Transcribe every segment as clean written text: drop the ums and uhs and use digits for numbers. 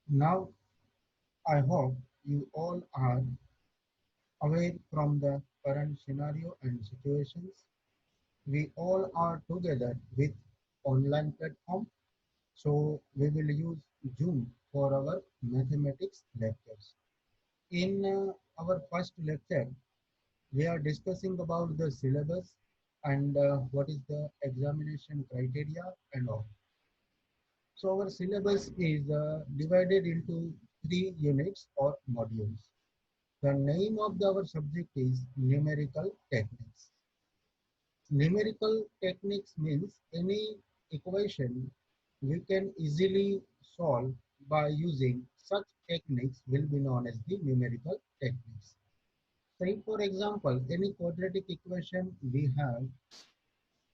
Now, I hope you all are aware from the current scenario and situations. We all are together with online platform. So we will use Zoom for our mathematics lectures. In our first lecture, we are discussing about the syllabus and what is the examination criteria and all. So our syllabus is divided into 3 units or modules. The name of our subject is numerical techniques. Numerical techniques means any equation we can easily solve by using such techniques will be known as the numerical techniques. Say for example, any quadratic equation we have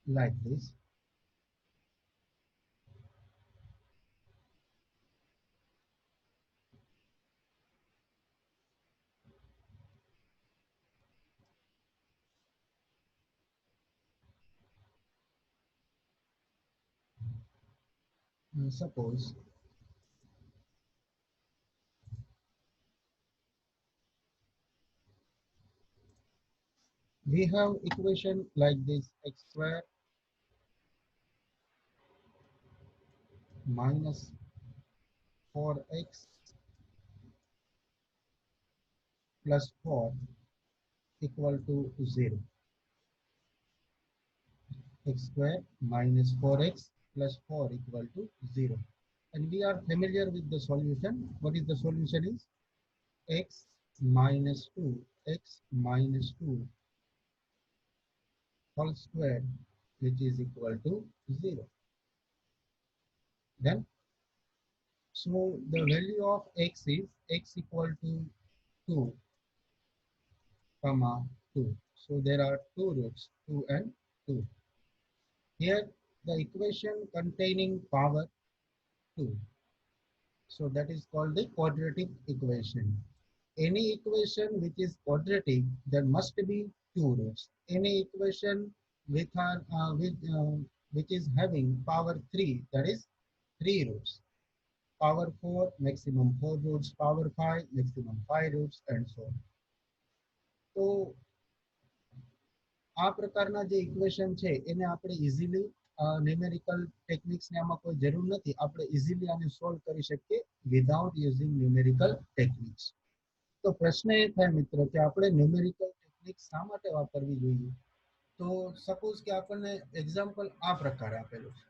like this. Suppose we have equation like this: x square minus 4x plus 4 equal to 0. X square minus 4x plus 4 equal to 0. And we are familiar with the solution. What is the solution is x minus 2, x minus 2 whole square, which is equal to 0. Then, so the value of x is x equal to 2, comma 2. So there are two roots, 2 and 2. Here, the equation containing power 2. So that is called the quadratic equation. Any equation which is quadratic, there must be two roots. Any equation which is having power 3, that is 3 roots. Power 4, maximum 4 roots. Power 5, maximum 5 roots, and so on. તો આ પ્રકારના જે equation છે એને આપણે easily numerical ટેકનિક્સને આમાં કોઈ જરૂર નથી. આપણે ઇઝીલી આને સોલ્વ કરી શકીએ વિધાઉટ યુઝિંગ ન્યુમેરિકલ ટેકનિક્સ. તો પ્રશ્ન એ થાય મિત્રો કે આપણે ન્યુમેરિકલ ટેકનિક શા માટે વાપરવી જોઈએ? તો સપોઝ કે આપણને એક્ઝામ્પલ આ પ્રકારે આપેલું છે.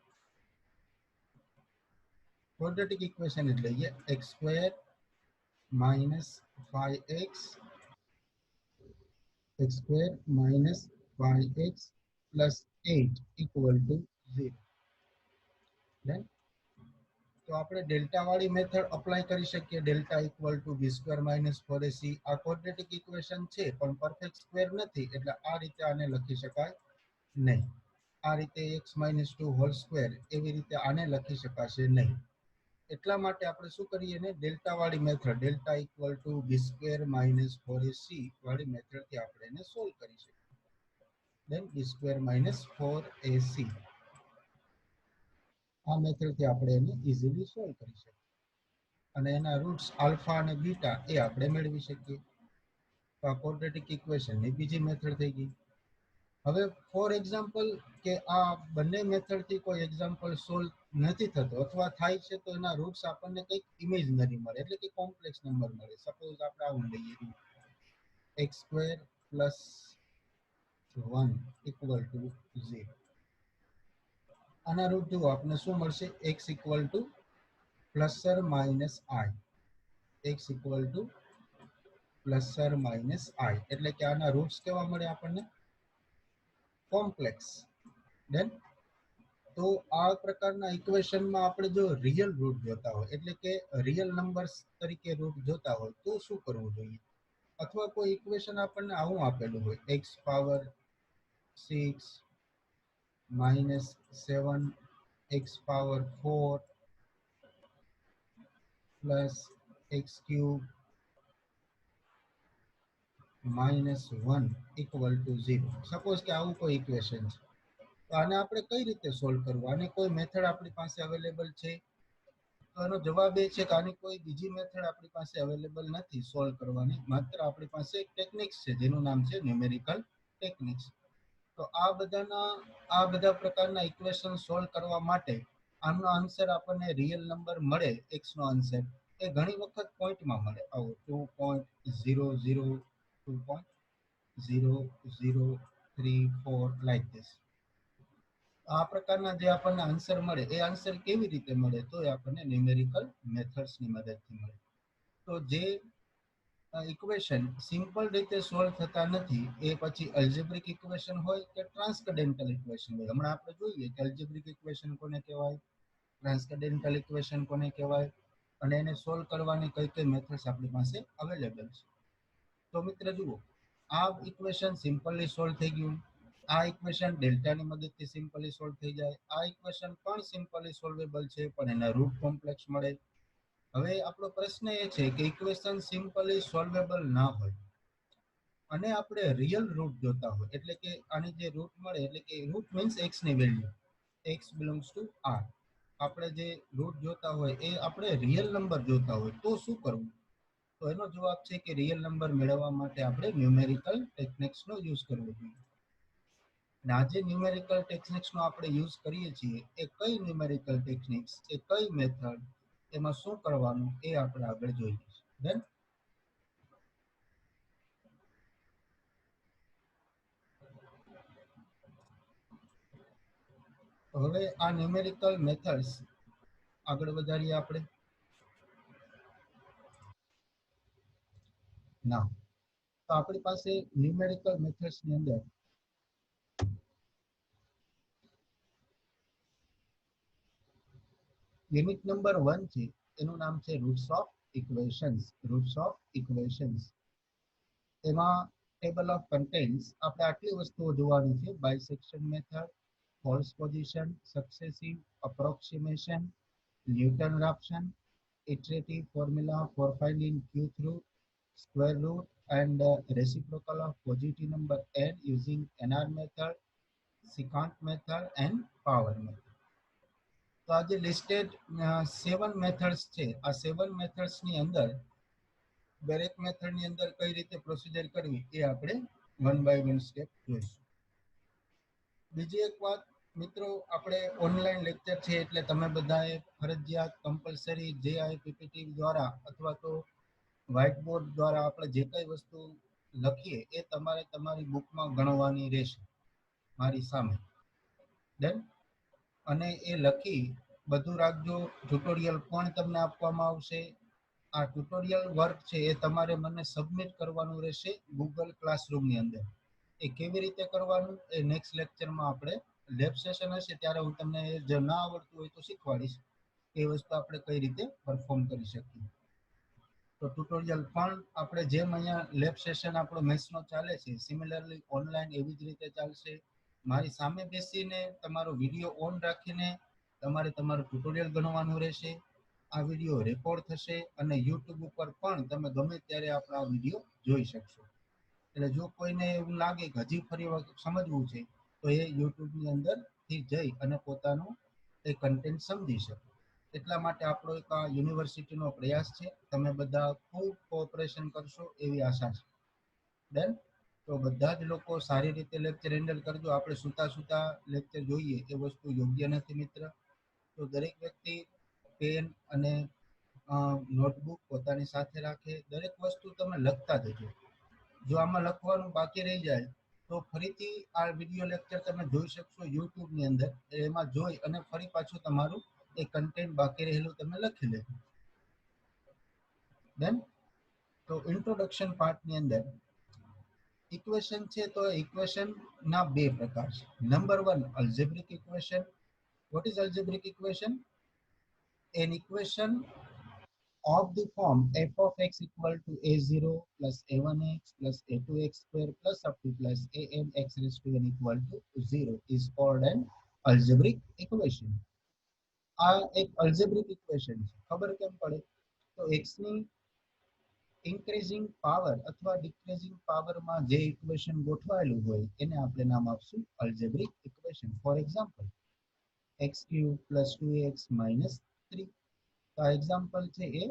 ક્વોડ્રેટિક ઇક્વેશન એટલે x square minus 5x, x square minus 5x plus 8 equal to 0. Then, તો આપણે ડેલ્ટા વાળી મેથડ અપ્લાય કરી શકીએ. Delta equal to B square minus 4ac. આ ક્વોડ્રેટિક ઇક્વેશન છે પણ પરફેક્ટ સ્ક્વેર નથી, એટલે આ રીતે આને લખી શકાય નહીં. આ રીતે x માઇનસ 2 હોલ સ્ક્વેર એવી રીતે આને લખી શકાશે નહીં. એટલા માટે આપણે શું કરીએ ને, ડેલ્ટા વાળી method, delta equal to B square minus 4ac વાળી મેથડથી આપણે એને સોલ્વ કરી શકીએ. Then b square minus 4ac. આ મેથડથી આપણે એને ઇઝીલી સોલ્વ કરી શકીએ અને એના રૂટ્સ આલ્ફા અને બીટા એ આપણે મેળવી શકીએ. તો આ ક્વોડ્રેટિક ઇક્વેશનની બીજી મેથડ થઈ ગઈ. હવે ફોર એક્ઝામ્પલ કે આ બંને મેથડથી કોઈ એક્ઝામ્પલ સોલ્વ નથી થતો અથવા થાય છે તો એના રૂટ્સ આપણને કંઈક ઇમેજનરી મળે, એટલે કે કોમ્પ્લેક્સ નંબર મળે. સપોઝ આપણે આવું લઈએ, x square plus 1 equal to 0. આના રૂટ જુઓ, આપણે શું મળશે? x equal to plus or minus i. x equal to plus or minus i, એટલે કે આના રૂટ્સ કેવા મળે આપણને? કોમ્પ્લેક્સ. દેન તો આ પ્રકારના ઇક્વેશનમાં આપણે જો રિયલ રૂટ જોતા હોય, એટલે કે રિયલ નંબર્સ તરીકે રૂટ જોતા હોય, તો શું કરવું જોઈએ? અથવા કોઈ ઇક્વેશન આપણને આવું આપેલું હોય, x power 6 minus 7 x power 4 plus x cube minus 1 equal to 0. Suppose કે આવું કોઈ ઇક્વેશન છે, તો આને આપણે કઈ રીતે સોલ્વ કરવું? આને કોઈ મેથડ આપણી પાસે અવેલેબલ છે? તો એનો જવાબ એ છે કે આની કોઈ બીજી મેથડ આપણી પાસે અવેલેબલ નથી સોલ્વ કરવાની, માત્ર આપણી પાસે એક ટેકનિક્સ છે જેનું નામ છે ન્યુમેરિકલ ટેકનિક્સ. તો આ બધા પ્રકારના ઇક્વેશન સોલ્વ કરવા માટે આનો આન્સર આપણને રિયલ નંબર મળે, એક્સ નો આન્સર એ ઘણી વખત પોઈન્ટમાં મળે, આવો 2.00, 2.0034 લાઈક ધીસ. આ પ્રકારના જે આપણને આન્સર મળે એ આન્સર કેવી રીતે મળે, તો એ આપણને ન્યુમેરિકલ મેથડ્સની મદદથી મળે. તો જે ઇક્વેશન સિમ્પલ રીતે સોલ્વ થતા નથી એ પછી અલ્જેબ્રિક ઇક્વેશન હોય કે ટ્રાન્સકન્ડેન્ટલ ઇક્વેશન હોય. હમણાં આપણે જોઈએ કે અલ્જેબ્રિક ઇક્વેશન કોને કહેવાય, ટ્રાન્સકન્ડેન્ટલ ઇક્વેશન કોને કહેવાય, અને એને સોલ્વ કરવાની કઈ કઈ મેથડ્સ આપણી પાસે અવેલેબલ છે. તો મિત્ર જુઓ, આ ઇક્વેશન સિમ્પલી સોલ્વ થઈ ગયું. આ ઇક્વેશન ડેલ્ટાની મદદથી સિમ્પલી સોલ્વ થઈ જાય. આ ઇક્વેશન પણ સિમ્પલી સોલ્વેબલ છે, પણ એના રૂટ કોમ્પ્લેક્સ મળે. હવે આપણો પ્રશ્ન એ છે કે ઇક્વેશન સિમ્પલી સોલ્વેબલ ના હોય અને આપણે રિયલ રૂટ જોતા હોય, એટલે કે આની જે રૂટ મળે, એટલે કે રૂટ મીન્સ એક્સ ની value, X belongs to R, આપણે જે રૂટ જોતા હોય એ આપણે રિયલ નંબર જોતા હોય તો શું કરવું? તો એનો જવાબ છે કે રિયલ નંબર મેળવવા માટે આપણે ન્યુમેરિકલ ટેકનિક્સનો યુઝ કરવો જોઈએ. અને આ જે ન્યુમેરિકલ ટેકનિક્સનો આપણે યુઝ કરીએ છીએ એ કઈ ન્યુમેરિકલ ટેકનિક્સ, એ કઈ મેથડ, એમાં શું કરવાનું એ આપણે આગળ જોઈએ. ડન. હવે આ ન્યુમેરિકલ મેથડ્સ આગળ વધારીએ આપણે. ના, તો આપણી પાસે ન્યુમેરિકલ મેથડ્સ ની અંદર યુનિટ નંબર 1 છે, એનું નામ છે roots of equations. Roots of equations એમાં ટેબલ ઓફ કન્ટેન્ટ્સ આપણે આટલી વસ્તુઓ જોવાની છે: bisection method, false position, successive approximation, Newton Raphson, iterative formula for finding qth root, square root, and reciprocal of positive number n using NR method, secant method, and power method. તો આ જે listed 7 methods છે, આ 7 methods ની અંદર દરેક method ની અંદર કઈ રીતે પ્રોસિજર કરવી એ આપણે વન બાય વન સ્ટેપ જોઈશું. બીજી એક વાત મિત્રો, આપણે ઓનલાઈન લેક્ચર છે એટલે તમે બધાએ ફરજિયાત કમ્પલસરી JIPPT દ્વારા અથવા તો વ્હાઇટ બોર્ડ દ્વારા આપણે જે કઈ વસ્તુ લખીએ એ તમારે તમારી બુકમાં ગણવાની રહેશે મારી સામે. ડન. અને એ લખી બધું રાખજો. ટ્યુટોરિયલ પણ તમને આપવામાં આવશે. આ ટ્યુટોરિયલ વર્ક છે એ તમારે મને સબમિટ કરવાનું રહેશે ગૂગલ ક્લાસરૂમની અંદર. એ કેવી રીતે કરવાનું એ નેક્સ્ટ લેક્ચરમાં આપણે લેબ સેશન હશે ત્યારે હું તમને જે ના આવડતું હોય તો શીખવાડીશ એ વસ્તુ આપણે કઈ રીતે પરફોર્મ કરી શકીએ. તો ટ્યુટોરિયલ પણ આપણે જેમ અહીંયા લેબ સેશન આપણો મેથ્સનો ચાલે છે સિમિલરલી ઓનલાઈન એવી જ રીતે ચાલશે. મારી સામે બેસીને તમારો વિડીયો ઓન રાખીને તમારે તમારું ટ્યુટોરિયલ ગણવાનું રહેશે. આ વિડીયો રેકોર્ડ થશે અને યુટ્યુબ ઉપર પણ તમે ગમે ત્યારે આપણો આ વિડીયો જોઈ શકશો. એટલે જો કોઈને એવું લાગે કે હજી ફરી વખત સમજવું છે તો એ યુટ્યુબની અંદરથી જઈ અને પોતાનું એ કન્ટેન્ટ સમજી શકે. એટલા માટે આપણો એક આ યુનિવર્સિટીનો પ્રયાસ છે. તમે બધા ખૂબ કોઓપરેશન કરશો એવી આશા છે. ડન. તો બધા જ લોકો સારી રીતે લેક્ચર હેન્ડલ કરજો. આપણે સૂતા સૂતા લેક્ચર જોઈએ એ વસ્તુ યોગ્ય નથી મિત્ર. તો દરેક વ્યક્તિ પેન અને નોટબુક પોતાની સાથે રાખે. દરેક વસ્તુ તમે લખતા જજો. જો આમાં લખવાનું બાકી રહી જાય તો ફરીથી આ વિડીયો લેક્ચર તમે જોઈ શકશો યુટ્યુબની અંદર. એમાં જોઈ અને ફરી પાછું તમારું એ કન્ટેન્ટ બાકી રહેલું તમે લખી લેજો. ડન. તો ઇન્ટ્રોડક્શન પાર્ટની અંદર ઇક્વેશન છે તો ઇક્વેશન ના બે પ્રકાર છે. Number 1 algebraic equation. What is algebraic equation? An equation of the form f of x equal to a0 plus a1x plus a2x square plus up to plus an x raised to n equal to 0 is called an algebraic equation. આ એક અલ્જેબ્રિક equation છે. ખબર કેમ પડે? તો x ની increasing power અથવા ડિક્રીઝિંગ પાવરમાં જે ઇક્વેશન ગોઠવાયેલું હોય એને આપણે નામ આપશું અલ્જેબ્રિક equation. For example x³ + 2x - 3. તો આ એક્ઝામ્પલ છે એ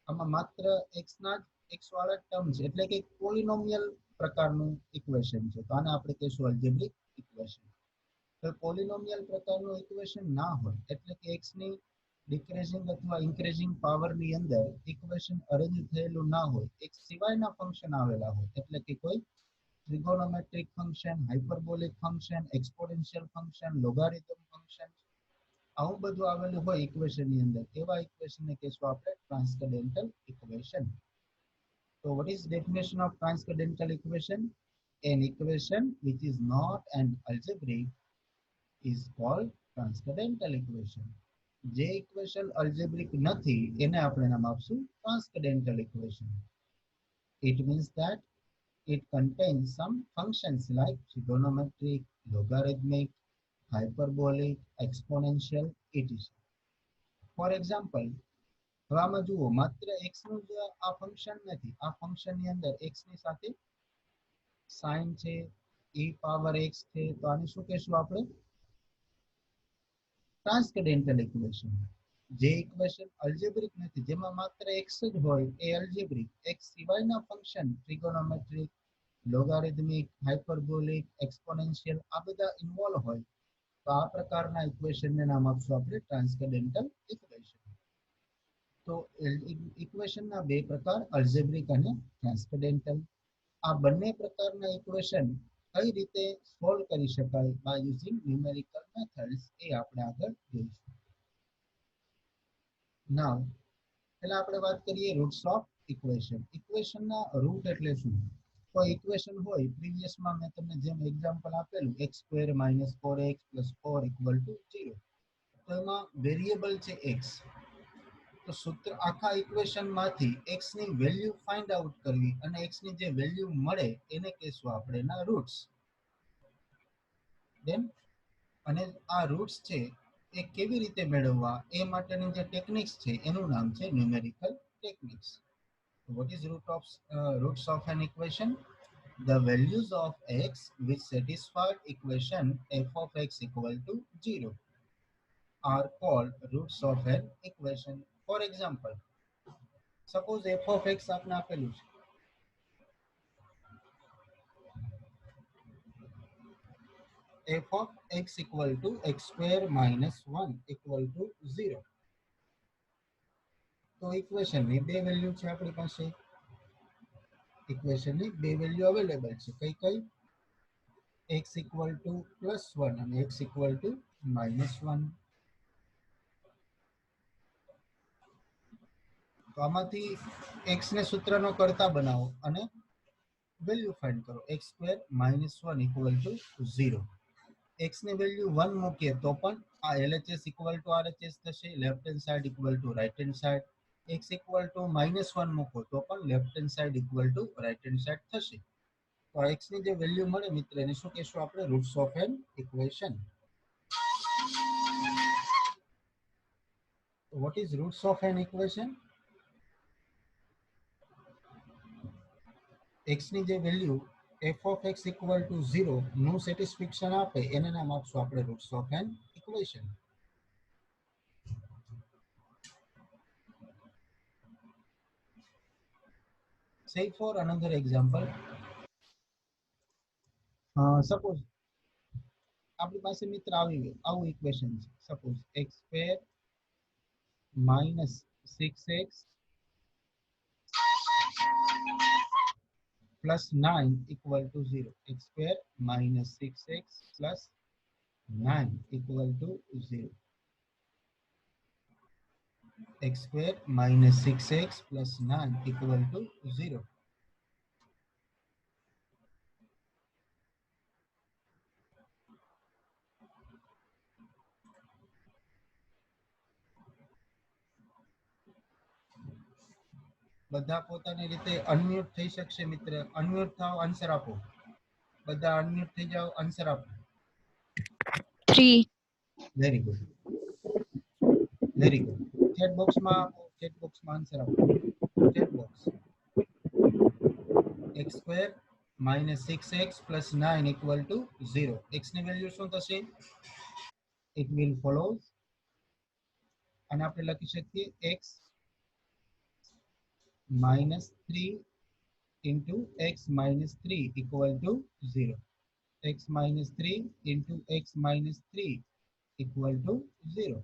આમાં માત્ર x ના x વાળા ટર્મ છે એટલે કે પોલિનોમિયલ પ્રકારનું ઇક્વેશન છે, તો આને આપણે કહીશું અલ્જેબ્રિક ઇક્વેશન. તો પોલિનોમિયલ પ્રકારનું ઇક્વેશન ના હોય એટલે કે x ની ડિક્રીઝિંગ અથવા ઇન્ક્રીઝિંગ પાવરની અંદર ઇક્વેશન અરેન્જ થયેલું ના હોય, x સિવાયના ફંક્શન આવેલા હોય એટલે કે કોઈ trigonometric function, hyperbolic function, exponential function, logarithm function, આવું બધું આવેલું હોય ઇક્વેશનની અંદર, એવા ઇક્વેશનને કહેશું આપણે transcendental equation. So what is definition of transcendental equation? An equation which is not an algebraic is called transcendental equation. જે ઇક્વેશન અલ્જેબ્રિક નથી એને આપણે નામ આપશું ટ્રાન્સકન્ડેન્ટલ equation. It means that it contains some functions like trigonometric, logarithmic, hyperbolic, exponential, etc. For example, હવે આમાં જુઓ માત્ર x નું જ આ ફંક્શન નથી, આ ફંક્શન ની અંદર x ની સાથે sin છે, e પાવર x છે, તો આને શું કહેશું આપણે ટ્રાન્સકન્ડેન્ટલ ઇક્વેશન. જે ઇક્વેશન અલ્જેબ્રિક નથી, જેમાં માત્ર x જ હોય એ અલ્જેબ્રિક, x સિવાયના ફંક્શન ટ્રિગોનોમેટ્રિક, લોગારિથમિક, હાઇપરબોલિક, એક્સપોનેન્શિયલ આ બધા ઇન્વોલ્વ હોય, તો આ પ્રકારના ઇક્વેશનને નામ આપશું આપણે ટ્રાન્સકન્ડેન્ટલ ઇક્વેશન. તો ઇક્વેશનના બે પ્રકાર અલ્જેબ્રિક અને ટ્રાન્સકન્ડેન્ટલ. આ બંને પ્રકારના ઇક્વેશન કઈ રીતે સોલ્વ કરી શકાય બાય યુઝિંગ ન્યુમેરિકલ મેથડ્સ એ આપણે આગળ જોઈશું. નાઉ પહેલા આપણે વાત કરીએ રૂટ્સ ઓફ ઇક્વેશન. ઇક્વેશનના રૂટ એટલે શું? તો ઇક્વેશન હોય પ્રીવિયસમાં મેં તમને જેમ એક્ઝામ્પલ આપેલું x² - 4x + 4 = 0, તો એમાં વેરિયેબલ છે x. તો સૂત્ર આખા ઇક્વેશનમાંથી x ની વેલ્યુ ફાઇન્ડ આઉટ કરવી અને x ની જે વેલ્યુ મળે એને કહેશું આપણે એના રૂટ્સ. દેન અને આ રૂટ્સ છે એ કેવી રીતે મેળવવા એ માટેની જે ટેકનિક્સ છે એનું નામ છે numerical techniques. What is roots of an equation? The values of x which satisfy equation f of x = 0 are called roots of an equation. For example, suppose f of x આપને આપેલું છે, f of x = x² - 1 = 0. તો ઇક્વેશનની બે value છે આપણી પાસે, ઇક્વેશનની બે value available છે. કઈ કઈ? x = +1 અને x = -1. તો આમાંથી x ને સૂત્રનો કર્તા બનાવો અને વેલ્યુ ફાઇન્ડ કરો. x² - 1 = 0. x ની વેલ્યુ 1 મૂકીએ તો પણ આ LHS = RHS થશે, left hand side = right hand side. x = -1 મૂકો તો પણ left hand side = right hand side થશે. તો x ની જે વેલ્યુ મળે મિત્ર એને શું કહેશું આપણે? Roots of an equation. What is roots of an equation? x ની જે વેલ્યુ f of x = 0 નું સેટિસ્ફેક્શન આપે એને નામ આપશું આપણે roots of an equation. Say for another example, suppose આપણી પાસે મિત્ર આવું ઇક્વેશન છે. Suppose x² - 6x + 9 = 0. x² - 6x + 9 = 0. x² - 6x + 9 = 0. બધા પોતાની રીતે અનમ્યુટ થઈ શકશે મિત્ર? અનમ્યુટ થાવ, આન્સર આપો. બધા અનમ્યુટ થઈ જાઓ, આન્સર આપો. 3. Very good, very good. Chat બોક્સમાં આપો, ચેટ બોક્સમાં આન્સર આપો. Chat box. x² - 6x + 9 = 0. x ની વેલ્યુ શું થશે? It will follow અને આપણે લખી શકીએ x minus 3 into x minus 3 equal to 0. x minus 3 into x minus 3 equal to 0.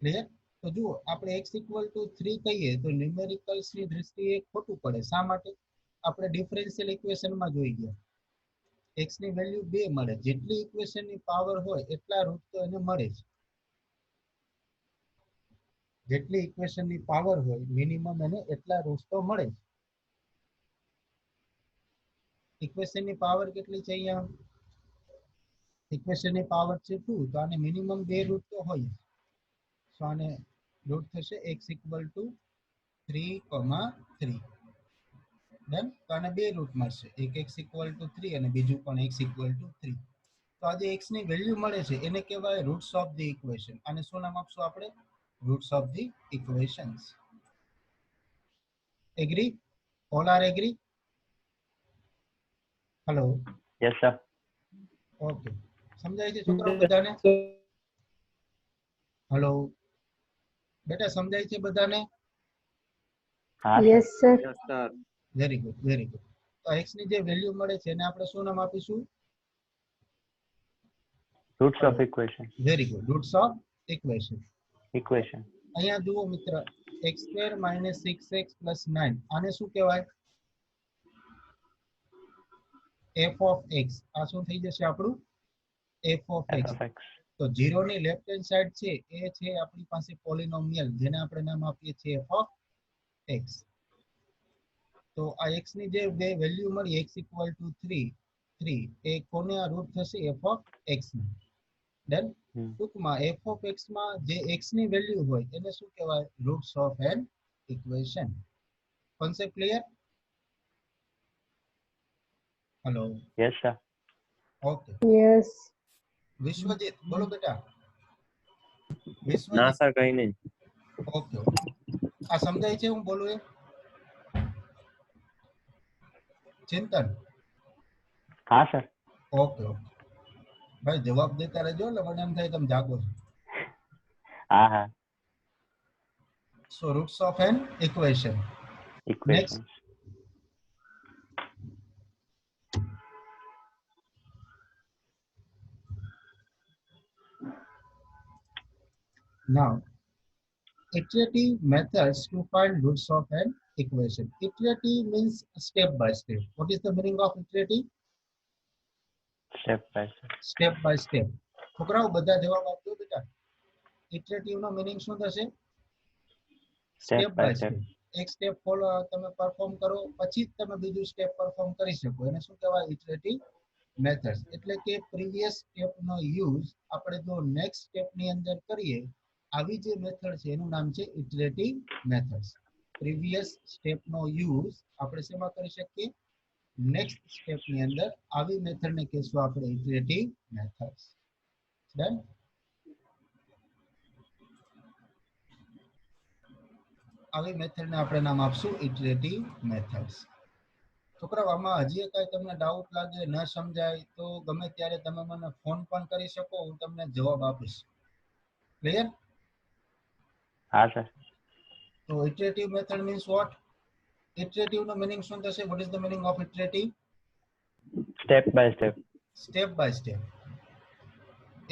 Clear? તો જુઓ આપણે x equal to 3 કહીએ તો ન્યુમેરિકલ્સ ની દ્રષ્ટિએ ખોટું પડે. શા માટે? આપણે ડિફરન્શિયલ ઇક્વેશનમાં જોઈ ગયા x ની વેલ્યુ 2 મળે. જેટલી ઇક્વેશનની પાવર હોય એટલા રૂટ તો એને મળે જ. જેટલી ઇક્વેશનની પાવર હોય મિનિમમ એને એટલા રૂટ તો મળે જ. ઇક્વેશનની પાવર કેટલી છે અહીંયા? ઇક્વેશનની પાવર છે 2, તો આને મિનિમમ 2 રૂટ તો હોય. તો આને રૂટ થશે x equal to 3, 3. ડન? તો આને 2 રૂટ મળશે. એક x equal to 3 અને બીજું પણ x equal to 3. તો આ જે x ની વેલ્યુ મળે છે એને કહેવાય રૂટ્સ ઓફ ધ ઇક્વેશન. આને શું નામ આપશું આપણે? Roots of the equations. Agree? All are agree? Hello? Yes sir. Okay. સમજાય છે છોકરાઓ બધાને? હેલો? બેટા સમજાય છે બધાને? હા Yes, sir. Very good, very good. તો x ની જે વેલ્યુ મળે છે એને આપણે શું નામ આપીશું? Roots of equation. Very good, roots of equation. Equation. અહીંયા જુઓ મિત્ર, x² - 6x + 9 આને શું કહેવાય? f of x. આ શું થઈ જશે આપણું? f of x. તો 0 ની લેફ્ટ હેન્ડ સાઈડ છે એ છે આપણી પાસે પોલિનોમિયલ, જેને આપણે નામ આપીએ છીએ f of x. તો આ x ની જે બે વેલ્યુ મળી x equal to 3 એ કોને આ રૂટ થશે? f of x ની. ડન? ટૂંકમાં f of x માં જે x ની વેલ્યુ હોય એને શું કહેવાય? Roots of an equation. Concept clear? Hello? Yes sir. Okay. Yes. Vishwajit બોલો બેટા. ના વિશ્વજીત. સર કઈ નહીં. ઓકે. આ સમજાય છે હું બોલું એ? ચિંતન? હા સર. ઓકે ઓકે ભાઈ, જવાબ દેતા રહેજો એટલે મને એમ થાય તમે જાગો છો. હા હા. So roots of an equation. Equation. Now, iterative methods to find roots of an equation. Iterative means step by step. What is the meaning of iterative? Step by step. Step by step. છોકરાઓ બધા જવાબ આપજો બેટા. Iterative નો meaning શું થશે? Step by step. એક step follow તમે perform કરો પછી જ તમે બીજું સ્ટેપ પરફોર્મ કરી શકો. એને શું કહેવાય? Iterative methods. એટલે કે પ્રીવિયસ સ્ટેપનો યુઝ આપણે જો નેક્સ્ટ સ્ટેપની અંદર કરીએ, આવી જે મેથડ છે એનું નામ છે ઇટરેટિવ મેથડ્સ. પ્રીવિયસ સ્ટેપનો યુઝ આપણે શેમાં કરી શકીએ? નેક્સ્ટ સ્ટેપની અંદર. આવી મેથડને કહેશું આપણે ઇટરેટિવ મેથડ્સ. ડન? આવી મેથડને આપણે નામ આપશું ઇટરેટિવ મેથડ્સ. છોકરાઓ આમાં હજી કાંઈ તમને ડાઉટ લાગે, ન સમજાય તો ગમે ત્યારે તમે મને ફોન પણ કરી શકો, હું તમને જવાબ આપીશ. ક્લિયર? હા સર. તો iterative method means what? Iterative નો મીનિંગ શું થશે? What is the meaning of iterative? Step by step. Step by step.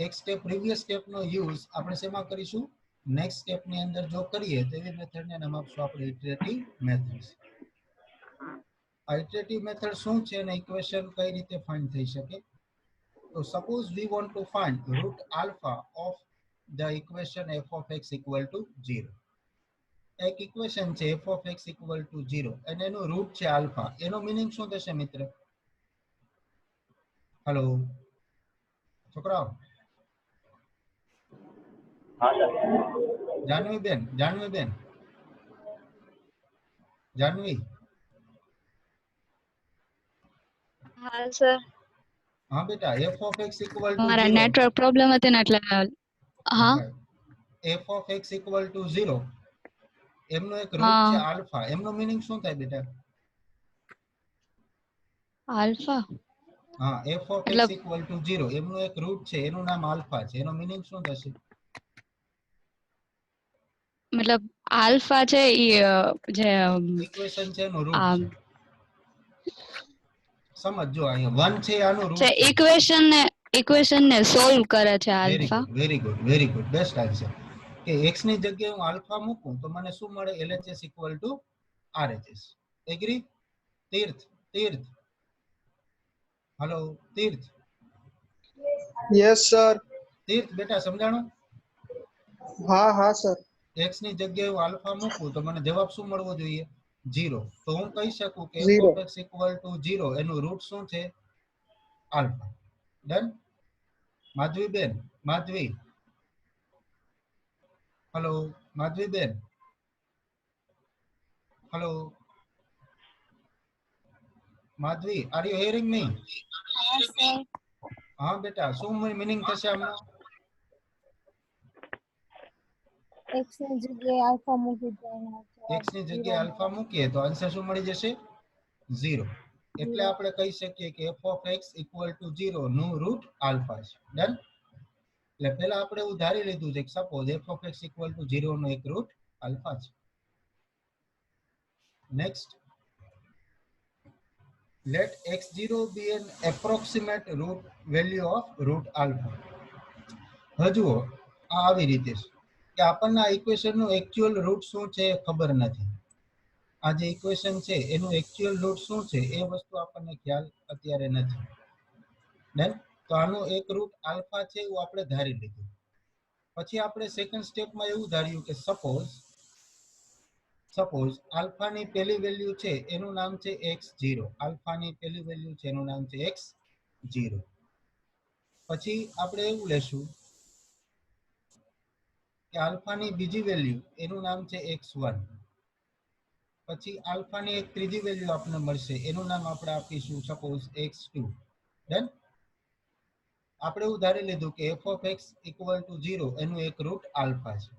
એક સ્ટેપ પ્રીવિયસ સ્ટેપનો યુઝ આપણે શેમાં કરીશું? નેક્સ્ટ સ્ટેપની અંદર જો કરીએ તો એવી મેથડને નામ આપશું આપણે ઇટરેટિવ મેથડ્સ. આ ઇટરેટિવ મેથડ શું છે અને ઇક્વેશન કઈ રીતે ફાઇન્ડ થઈ શકે? તો suppose we want to find root alpha of the equation f of x equal to 0. એક ઇક્વેશન છે f of x equal to 0 અને એનું રૂટ છે આલ્ફા. એનો મીનિંગ શું થશે મિત્ર? હેલો છોકરાઓ? હા સર. જાનવીબેન, જાનવી? હા સર. હા બેટા, f of x equal to મારા 0. નેટવર્ક પ્રોબ્લેમ હતી ને એટલે હા f of x equal to 0 એમનો એક રૂટ હા છે આલ્ફા. એમનો મીનિંગ શું થાય બેટા? આલ્ફા હા, f of x equal to 0 એમનો એક રૂટ છે, એનું નામ આલ્ફા છે. એનો મીનિંગ શું થશે? મતલબ આલ્ફા છે ઈ જે ઇક્વેશન છે એનું રૂટ આમ છે. સમજો અહીંયા 1 છે આનું છે રૂટ છે. ઇક્વેશન ને સોલ્વ કરે છે very alpha. Good, very good, very good, best answer. કે x ની જગ્યાએ હું આલ્ફા મૂકું તો મને શું મળે? LHS RHS. એગ્રી? તીર્થ હલો તીર્થ यस सर. તીર્થ બેટા સમજાણું? हाँ हाँ सर. x ની જગ્યાએ હું આલ્ફા મૂકું તો મને જવાબ શું મળવો જોઈએ? 0. તો હું કહી શકું કે Zero. f(x) = 0 એનું રૂટ શું છે? આલ્ફા. ડન? માધવીબેન, માધવી હલો માધવીબેન hello Madhavi, are you hearing me? હા બેટા, શું મીનિંગ થશે આમનો? x ની જગ્યાએ આલ્ફા મૂકી દો એનો x ની જગ્યાએ આલ્ફા મૂકીએ તો આન્સર શું મળી જશે? 0. એટલે આપણે કહી શકીએ કે f(x) = 0 નું રૂટ આલ્ફા છે. ડન? એટલે પહેલા આપણે એવું ધારી લીધું છે કે સપોઝ f(x) = 0 નો એક રૂટ આલ્ફા છે. Next, let x0 be an approximate root value of root alpha. હજુ આ આવી રીતે છે કે આપણને આ ઇક્વેશન નું એક્ચ્યુઅલ રૂટ શું છે એ ખબર નથી. આ જે ઇક્વેશન છે એનું એક્ચ્યુઅલ રૂટ શું છે એ વસ્તુ આપણને ખ્યાલ અત્યારે નથી. ડન? તો આનો એક રૂટ આલ્ફા છે એવું આપણે ધારી લીધું. પછી આપણે સેકન્ડ સ્ટેપમાં એવું ધાર્યું કે સપોઝ આલ્ફાની પહેલી વેલ્યુ છે એનું નામ છે x0. આલ્ફાની પહેલી વેલ્યુ છે એનું નામ છે x0. પછી આપણે એવું લેશું કે આલ્ફાની બીજી વેલ્યુ એનું નામ છે x1. પછી આલ્ફાની એક ત્રીજી વેલ્યુ આપણને મળશે એનું નામ આપણે આપીશું સપોઝ x2. ડન? આપણે એવું ધારી લીધું કે f(x) = 0 એનું એક રૂટ આલ્ફા છે.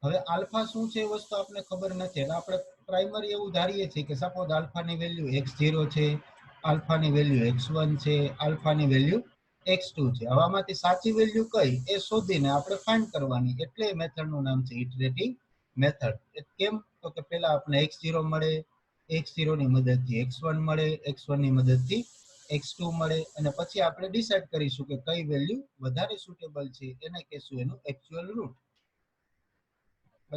હવે આલ્ફા શું છે એ વસ્તુ આપણે ખબર નથી એટલે આપણે પ્રાઇમરી એવું ધારીએ છીએ કે સપોઝ આલ્ફાની વેલ્યુ x0 છે, આલ્ફાની વેલ્યુ x1 છે, આલ્ફાની વેલ્યુ x2 છે. હવે આમાંથી સાચી વેલ્યુ કઈ એ શોધીને આપણે ફાઇન્ડ કરવાની. એટલે મેથડનું નામ છે ઇટરેટિવ મેથડ. કેમ? તો કે પહેલા આપણે x0 મળે, x0 ની મદદથી x1 મળે, x1 ની મદદથી x2 મળે અને પછી આપણે ડિસાઇડ કરીશું કે કઈ વેલ્યુ વધારે સુટેબલ છે એને કહેશું એનું એક્ચ્યુઅલ રૂટ.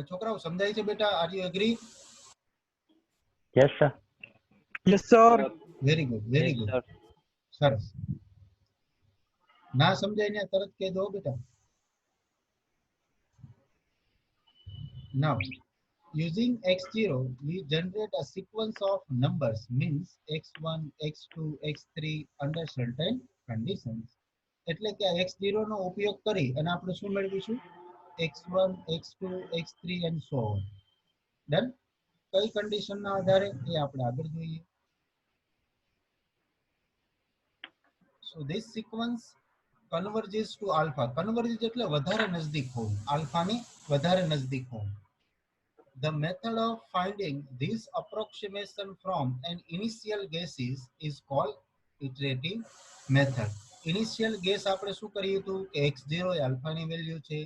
છોકરાઓ સમજાય છે બેટા? Are you agree? Yes, sir. Yes sir. Very good, very good, સરસ. ના સમજાય ને તરત કહી દો બેટા. Now, using x0, we generate a sequence of numbers, means x1, x2, x3 under certain conditions. એટલે કે આ x0 નો ઉપયોગ કરી અને આપણે શું મેળવીશું? x1, x2, x3 and so on. Done? કઈ કન્ડિશન ના આધારે એ આપણે આગળ જોઈએ. So this sequence converges to alpha. Converges એટલે વધારે નજદીક હોવું, આલ્ફાની વધારે નજદીક હોવું. The method of finding this approximation from an initial guesses is called iterative method. Initial guess આપણે શું કર્યું હતું કે x0 એ આલ્ફાની વેલ્યુ છે.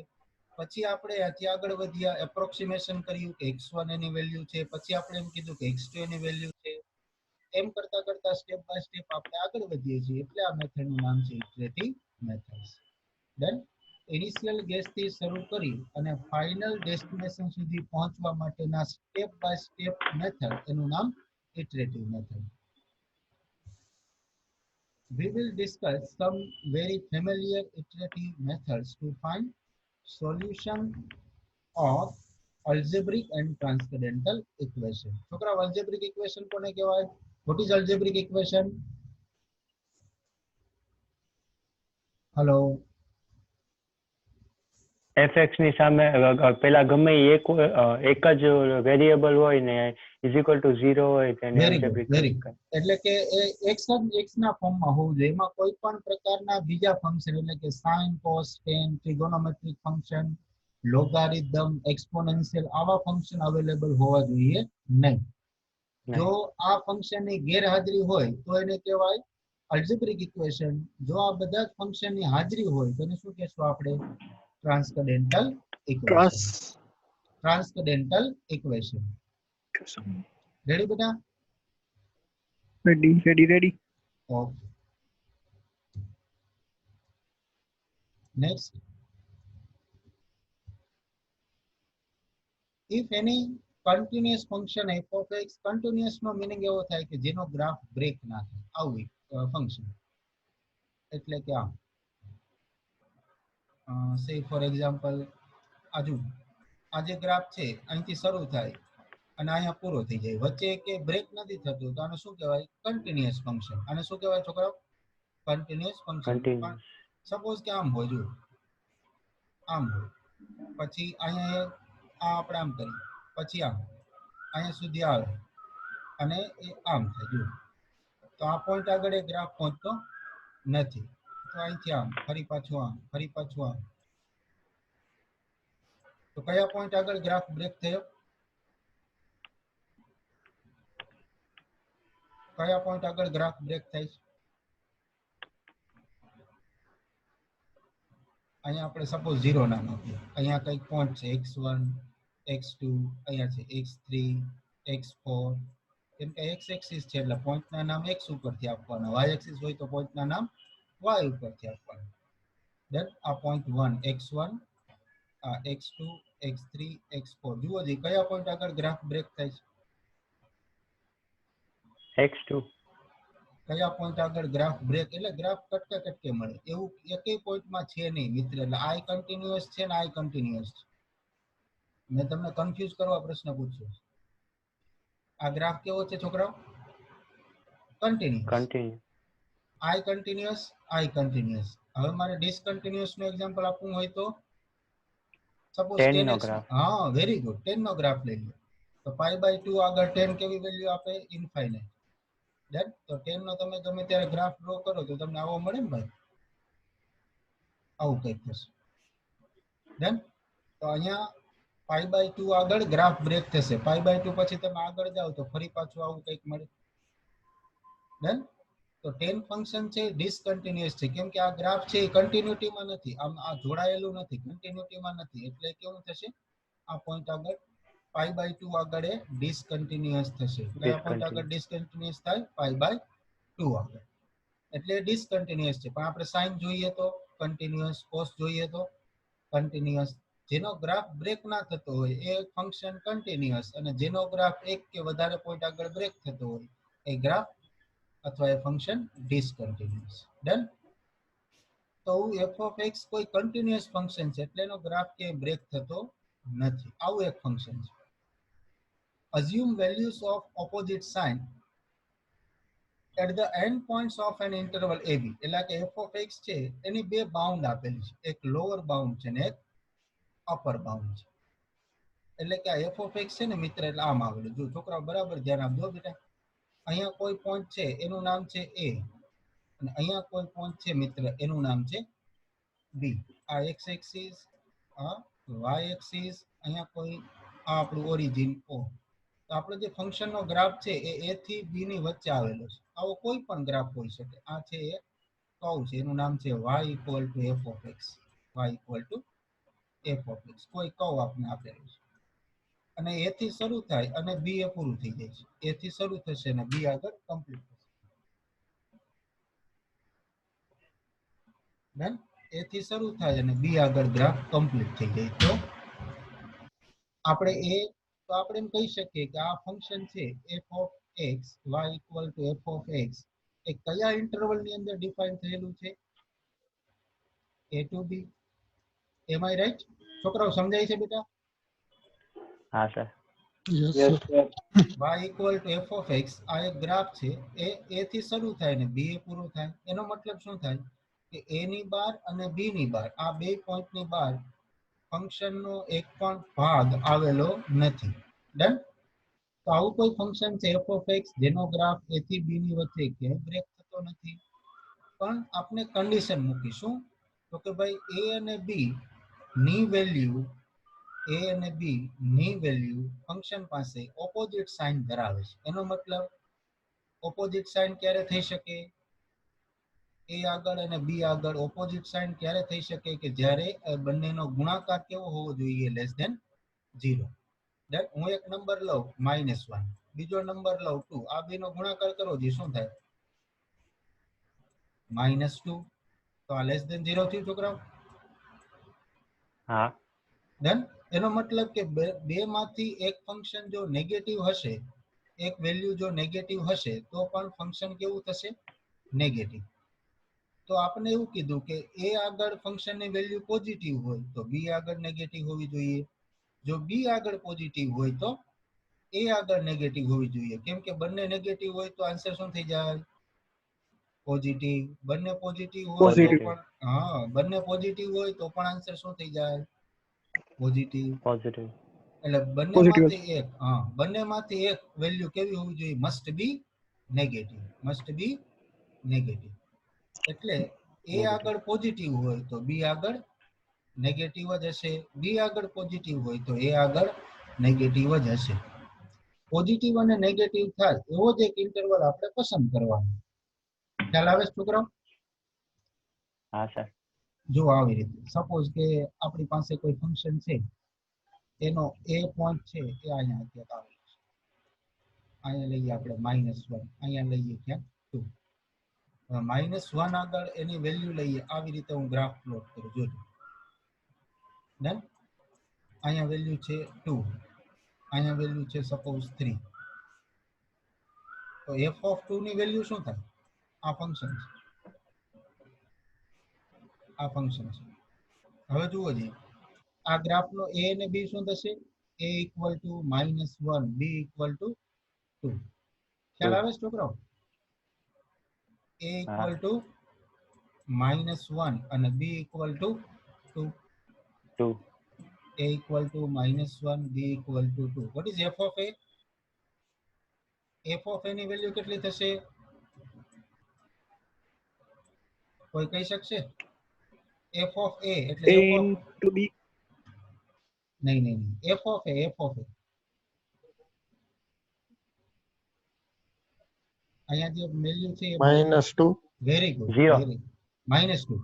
પછી આપણે આથી આગળ વધ્યા, એપ્રોક્સિમેશન કર્યું કે x1 એની વેલ્યુ છે, પછી આપણે એમ કીધું કે x2 એની વેલ્યુ છે. એમ કરતા કરતા સ્ટેપ બાય સ્ટેપ આપણે આગળ વધીએ છીએ એટલે આ મેથડનું નામ છે iterative methods. Done? Initial gas થી શરૂ કરી અને ફાઇનલ ડેસ્ટિનેશન સુધી પહોંચવા માટેના સ્ટેપ બાય સ્ટેપ મેથડ એનું નામ iterative method. We will discuss some very familiar iterative methods to find solution of algebraic and transcendental equation. છોકરા, algebraic equation કોને કહેવાય? What is algebraic equation? Hello. fx ની સામે પેલા ગમે એક જ વેરિયેબલ હોય ને ઇઝ ઇક્વલ ટુ 0 હોય તેને very good, algebraic very good. એટલે કે એ x જ x ના ફોર્મમાં હોવું જોઈએ. એમાં કોઈ પણ પ્રકારના બીજા ફંક્શન એટલે કે sin, cos, tan, trigonometric function, logarithm, exponential આવા ફંક્શન અવેલેબલ હોવા જોઈએ નહીં. જો આ ફંક્શનની ગેરહાજરી હોય તો એને કહેવાય અલ્જેબ્રિક ઇક્વેશન. જો આ બધા જ ફંક્શનની હાજરી હોય તો એને શું કહેશું આપણે? Transcendental equation. Transcendental equation. Ready બેટા? ready. Okay. Next. if any continuous function f of x, continuous નો મીનિંગ એવો થાય કે જેનો ગ્રાફ બ્રેક ના થાય, આવું ફંક્શન. એટલે કે આમ સે ફોર એક્ઝામ્પલ આજુ આ જે ગ્રાફ છે અહીંથી શરૂ થાય અને અહીંયા પૂરો થઈ જાય, વચ્ચે કે બ્રેક નથી થતું, તો આને શું કહેવાય? Continuous function. આને શું કહેવાય છોકરાઓ? Continuous function. કન્ટિન્યુઅસ. સપોઝ કે આમ હોય, જો આમ હોય, પછી અહીંયા આ આપણે આમ કરીએ, પછી આમ અહીંયા સુધી આવે અને એ આમ થાય, જો તો આ પોઈન્ટ આગળ એ ગ્રાફ પહોંચતો નથી, તો અહીંથી આમ ફરી પાછું આમ, ફરી પાછું આમ, તો કયા પોઈન્ટ આગળ ગ્રાફ બ્રેક થયો? કયા પોઈન્ટ આગળ ગ્રાફ બ્રેક થાય છે? અહીંયા આપણે સપોઝ 0 નામ આપીએ, અહીંયા કંઈક પોઈન્ટ છે x1 x2, અહીંયા છે x3 x4, કેમ કે x એક્સિસ છે એટલે પોઈન્ટના નામ x ઉપરથી આપવાના, y એક્સિસ હોય તો પોઈન્ટના નામ y ઉપરથી આપવાના. ધેન આ પોઈન્ટ 1 x1, આ x2 x3 x4, જુઓ જી કયા પોઈન્ટ આગળ ગ્રાફ બ્રેક થાય છે? x2. કયા પોઈન્ટ આગળ ગ્રાફ બ્રેક, એટલે ગ્રાફ કટકે કટકે મળે એવું એકેય પોઈન્ટમાં છે નહીં મિત્ર. એટલે આ કન્ટિન્યુઅસ છે ને આ કન્ટિન્યુઅસ છે. મેં તમને કન્ફ્યુઝ કરવા પ્રશ્ન પૂછ્યો. આ ગ્રાફ કેવો છે છોકરાઓ? કન્ટિન્યુઅસ. કન્ટિન્યુ. આઈ કન્ટિન્યુઅસ. હવે મારે ડિસકન્ટિન્યુઅસ નું એક્ઝામ્પલ આપવું હોય તો સપોઝ 10 નો 10x. ગ્રાફ. હા, વેરી ગુડ. 10 નો ગ્રાફ લઈ લો તો π/2 આગળ 10 કેવી વેલ્યુ આપે? ઇન્ફાઇનાઇટ. ધેન તો 10 નો તમે ગમે ત્યારે ગ્રાફ ડ્રો કરો તો તમને આવો મળે ને ભાઈ, આવું કંઈક થશે. ધેન તો અહીંયા π/2 આગળ ગ્રાફ બ્રેક થશે, π/2 પછી તમે આગળ જાઓ તો ફરી પાછું આવું કંઈક મળે. ધેન તો 10 ફંક્શન છે ડિસકન્ટિન્યુઅસ છે, કેમ કે આ ગ્રાફ છે એ કન્ટિન્યુટીમાં નથી, આમ આ જોડાયેલું નથી, કન્ટિન્યુટીમાં નથી, એટલે કેવું થશે? આ પોઈન્ટ આગળ π/2 આગળ એ ડિસકન્ટિન્યુઅસ થશે. કયા પોઈન્ટ આગળ ડિસકન્ટિન્યુઅસ થાય? π/2 આગળ. એટલે ડિસકન્ટિન્યુઅસ છે, પણ આપણે સાઇન જોઈએ તો કન્ટિન્યુઅસ, કોસ જોઈએ તો કન્ટિન્યુઅસ. જેનો ગ્રાફ બ્રેક ના થતો હોય એ ફંક્શન કન્ટિન્યુઅસ, અને જેનો ગ્રાફ એક કે વધારે પોઈન્ટ આગળ બ્રેક થતો હોય એ ગ્રાફ અથવા એ ફંક્શન ડિસકન્ટિન્યુઅસ. ડન. તો f of x કોઈ કન્ટિન્યુઅસ ફંક્શન છે એટલે એનો ગ્રાફ કે બ્રેક થતો નથી, આવું એક ફંક્શન છે. assume values of opposite sign at the end points of an interval ab. એટલે કે f of x છે એની બે બાઉન્ડ આપેલી છે, એક લોઅર બાઉન્ડ છે ને એક અપર બાઉન્ડ છે. એટલે કે આ f of x છે ને મિત્ર, એટલે આમ આગળ જો છોકરાઓ બરાબર ધ્યાન આપજો બેટા. અહીંયા કોઈ પોઈન્ટ છે એનું નામ છે a, અને અહીંયા કોઈ પોઈન્ટ છે મિત્ર એનું નામ છે b. આ x એક્સિસ, આ y એક્સિસ, અહીંયા કોઈ આ આપણું ઓરિજિન o. તો આપણો જે ફંક્શનનો ગ્રાફ છે એ a થી b ની વચ્ચે આવેલો છે. આવો કોઈ પણ ગ્રાફ હોઈ શકે. આ છે એ કર્વ છે, એનું નામ છે y = f of x. y = f of x. કોઈ કર્વ આપણે આપેલું છે અને a થી શરૂ થાય અને b એ પૂરું થઈ જાય છે. a થી શરૂ થશે અને b આગળ કમ્પ્લીટ થશે. ડન. a થી શરૂ થાય અને b આગળ ગ્રાફ કમ્પ્લીટ થઈ જાય તો આપણે એમ કહી શકીએ કે આ ફંક્શન છે f of x, y = f of x એ કયા ઇન્ટરવલ ની અંદર ડિફાઇન થયેલું છે? a to b. am I right? છોકરાઓ સમજાય છે બેટા? હા sir. Yes, sir. y = f of x આ એક ગ્રાફ છે, એ a થી શરૂ થાય ને b એ પૂરો થાય. એનો મતલબ શું થાય કે a ની બહાર અને b ની બહાર, આ બે પોઈન્ટ ની બહાર ફંક્શન નો એક પણ ભાગ આવેલો નથી. ડન. તો આવું કોઈ ફંક્શન છે f of x જેનો ગ્રાફ a થી b ની વચ્ચે ક્યાંય બ્રેક થતો નથી. પણ આપણે કન્ડિશન મૂકીશું તો કે ભાઈ a અને b ની વેલ્યુ ફંક્શન પાસે ઓપોઝિટ સાઇન ધરાવે છે. એનો મતલબ ઓપોઝિટ સાઇન ક્યારે થઈ શકે? a આગળ અને b આગળ ઓપોઝિટ સાઇન ક્યારે થઈ શકે? કે જ્યારે બંનેનો ગુણાકાર કેવો હોવો જોઈએ? <= 0. દેન હું એક નંબર લઉં -1, બીજો નંબર લઉં 2, આ બેનો ગુણાકાર કરો જી શું થાય? -2. તો આ લેસ ધેન 0 થયું છોકરાઓ. હા ડન. એનો મતલબ કે બે માંથી એક ફંક્શન જો નેગેટિવ હશે, એક વેલ્યુ જો નેગેટિવ હશે તો પણ ફંક્શન કેવું થશે? નેગેટિવ. તો આપણે એવું કીધું કે a આગળ ફંક્શનની વેલ્યુ પોઝિટિવ હોય તો b આગળ નેગેટિવ હોવી જોઈએ. જો b આગળ પોઝિટિવ હોય તો a આગળ નેગેટિવ હોવી જોઈએ. કેમ કે બંને નેગેટિવ હોય તો આન્સર શું થઈ જાય? પોઝિટિવ. બંને પોઝિટિવ હોય તો Positive. પણ બંને પોઝિટિવ હોય તો પણ આન્સર શું થઈ જાય? પોઝિટિવ. પોઝિટિવ. એટલે બંનેમાંથી એક વેલ્યુ કેવી હોવી જોઈએ? Must be negative. Must be negative. એટલે a આગળ પોઝિટિવ હોય તો b આગળ નેગેટિવ જ હશે, b આગળ પોઝિટિવ હોય તો a આગળ નેગેટિવ જ હશે. પોઝિટિવ અને નેગેટિવ થાય એવો જ એક ઇન્ટરવલ આપણે પસંદ કરવાનો. ખ્યાલ આવે છે છોકરાઓ? હા સર. જો આવી રીતે સપોઝ કે આપણી પાસે કોઈ ફંક્શન છે, એનો a પોઈન્ટ છે એ અહીંયા અત્યારે આવે છે. અહીંયા લઈએ આપણે -1, અહીંયા લઈએ ક્યાં 2. -1 આગળ એની વેલ્યુ લઈએ. આવી રીતે હું ગ્રાફ પ્લોટ કરું, જોજો. ડન. અહીંયા વેલ્યુ છે 2, અહીંયા વેલ્યુ છે સપોઝ 3. તો f(2) ની વેલ્યુ શું થાય? આ ફંક્શન છે, આ ફંક્શન છે. હવે જુઓ જી, આ ગ્રાફનો a અને b શું થશે? a = -1, b = 2. ખ્યાલ આવે છે છોકરાઓ? a = -1 અને b = 2. 2. a = -1, b = 2. What is f of a? f of a ની વેલ્યુ કેટલી થશે? કોઈ કહી શકશે? f of a એટલે A f of into B. નહીં f of a, f of a. અહીંયા જે વેલ્યુ છે -2. Very good, Zero. વેરી -2.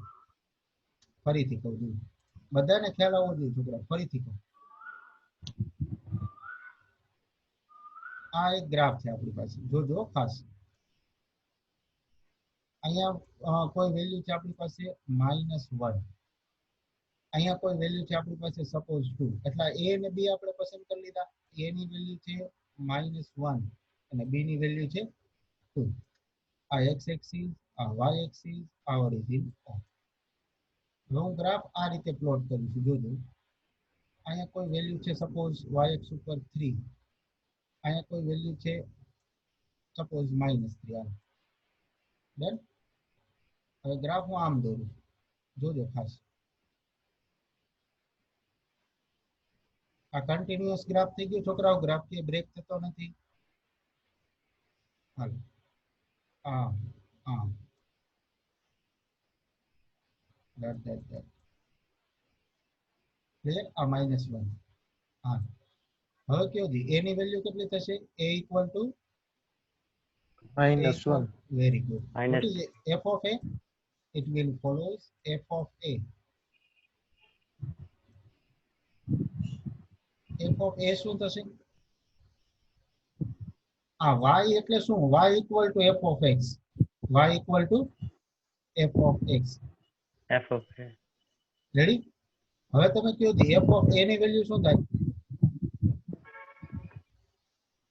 ફરીથી કહું છું, બધાને ખ્યાલ આવવો જોઈએ છોકરા. ફરીથી કહું, આ એક ગ્રાફ છે આપણી પાસે, જોજો ખાસ. અહીંયા કોઈ વેલ્યુ છે આપણી પાસે -1, અહીંયા કોઈ વેલ્યુ છે આપણી પાસે સપોઝ 2. એટલે a અને b આપણે પસંદ કરી લીધા. a ની વેલ્યુ છે -1 અને b ની વેલ્યુ છે 2. આ x એક્સિસ, આ y એક્સિસ, આ ઓરિજિન. હવે હું ગ્રાફ આ રીતે પ્લોટ કરું છું, જોજો. અહીંયા કોઈ વેલ્યુ છે સપોઝ y એક્સ ઉપર 3, અહીંયા કોઈ વેલ્યુ છે સપોઝ -3. ડન. હવે ગ્રાફ હું આમ દોરું, જોજો ખાસ. આ કન્ટિન્યુઅસ ગ્રાફ થઈ ગયો છોકરાઓ, ગ્રાફ કે બ્રેક થતો નથી. હાલો, આમ that ક્લિયર. આ -1. હા, હવે કયો જી, a ની વેલ્યુ કેટલી થશે? a = -1. very good. Minus. What is f of a? It will follows f of a. f of a શું થશે? y એટલે શું? y = f of x. y = f of x. f of a. Ready? હવે તમે કયો જી, f of a ની value શું થાય?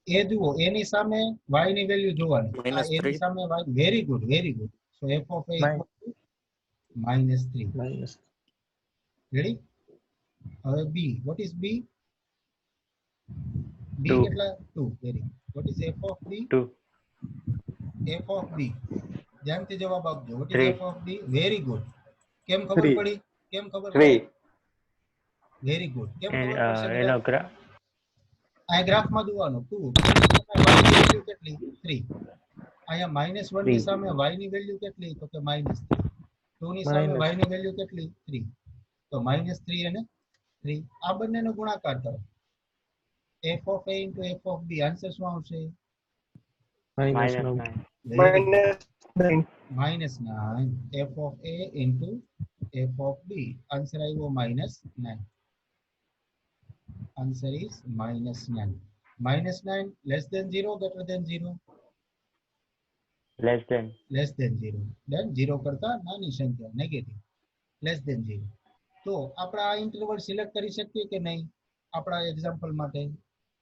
એ જુઓ, a ની સામે y ની વેલ્યુ જોવાની. આ a ની સામે y. Very good, very good. So f of a = -3. Ready? હવે b. What is b? b Two. કેટલા? 2. Very good. What is f of b? 2. f of b. ધ્યાનથી જવાબ આપજો. What is Three. f of b? Very good. કેમ ખબર 3. પડી? કેમ ખબર 3. પડી? Very good. કેમ ખબર પડશે એનો બધા? આ ગ્રાફમાં જોવાનું 2 y ની વેલ્યુ કેટલી? 3. અહીંયા -1 ની સામે y ની વેલ્યુ કેટલી? તો કે -3. 2 ની સામે y ની વેલ્યુ કેટલી? 3. તો -3 અને 3. આ બંનેનો ગુણાકાર કરો. f of a into f of b. Answer શું આવશે? -9. Very good. -9. -9. f of a into f of b. Answer આવ્યો -9. Answer is -9. -9 less than 0, greater than 0, less than. less than 0. Then 0 કરતા નાની સંખ્યા નેગેટિવ, less than 0. તો આપણે આ interval select કરી શકીએ કે નહીં આપણા એક્ઝામ્પલ માટે?